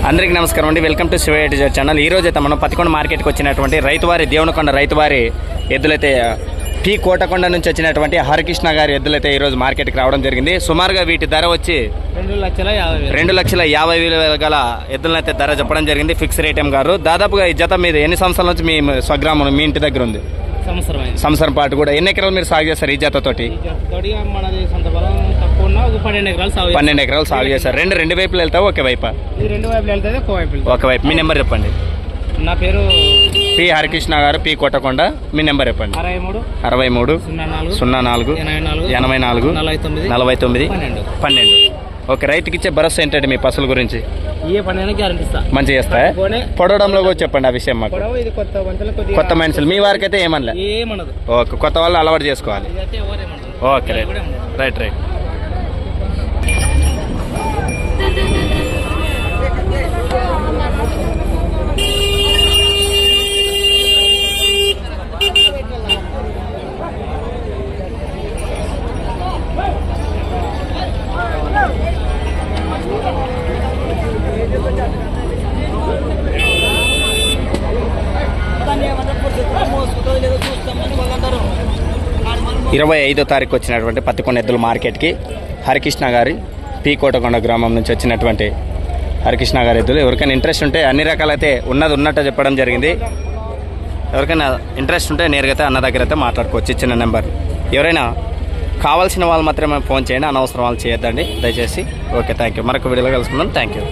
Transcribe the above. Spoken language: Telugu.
అందరికీ నమస్కారం అండి. Welcome to Shivayya channel. ఈ రోజు అయితే మనం పతికొండ మార్కెట్కి వచ్చినటువంటి రైతువారి దేవునకొండ రైతువారి ఎద్దులైతే పి కోటకొండ నుంచి వచ్చినటువంటి హరికృష్ణ గారి ఎద్దులైతే ఈరోజు మార్కెట్కి రావడం జరిగింది. సుమారుగా వీటి ధర వచ్చి 2,50,000 గల ఎద్దులనైతే ధర చెప్పడం జరిగింది. ఫిక్స్ రేట్ ఏం గారు. దాదాపుగా ఈ జత మీద ఎన్ని సంవత్సరాల నుంచి మీ స్వగ్రామం మీ ఇంటి దగ్గర ఉంది? సంవత్సరం పాటు కూడా. ఎన్ని ఎకరాలు మీరు సాగు చేస్తారు ఈ జతతోటి? 12 ఎకరాలు సాగు చేస్తారు. రెండు వైపులు వెళ్తావు ఒకే వైపు? ఒకవైపు. మీ నెంబర్ చెప్పండి. నా పేరు పి హరికృష్ణ గారు, పి కోటకొండ. మీ నెంబర్ చెప్పండి. 63 04 84 49 12. ఓకే. రైతుకి ఇచ్చే భరోసా ఏంటంటే మీ పశువుల గురించి మంచిగా చేస్తాయా? పొడవడంలో కూడా చెప్పండి ఆ విషయం మాకు. కొత్త మనుషులు మీ వారికి అయితే ఏమనలే? ఓకే. కొత్త వాళ్ళు అలవాటు చేసుకోవాలి. ఓకే. రైట్. 25వ తారీఖు వచ్చినటువంటి పత్తికొండ ఎద్దుల మార్కెట్కి హరికృష్ణ గారి పి కోటకొండ గ్రామం నుంచి వచ్చినటువంటి హరికృష్ణ గారి ఎద్దులు. ఎవరికైనా ఇంట్రెస్ట్ ఉంటే అన్ని రకాలైతే ఉన్నట్టు చెప్పడం జరిగింది. ఎవరికైనా ఇంట్రెస్ట్ ఉంటే నేరుగా అన్న దగ్గర అయితే మాట్లాడుకోవచ్చు. ఇచ్చిన నెంబర్. ఎవరైనా కావాల్సిన వాళ్ళు మాత్రమే ఫోన్ చేయండి, అనవసరం వాళ్ళు చేయొద్దండి దయచేసి. Okay, thank you. మరొక వీడియోలో కలుసుకుందాం. Thank you.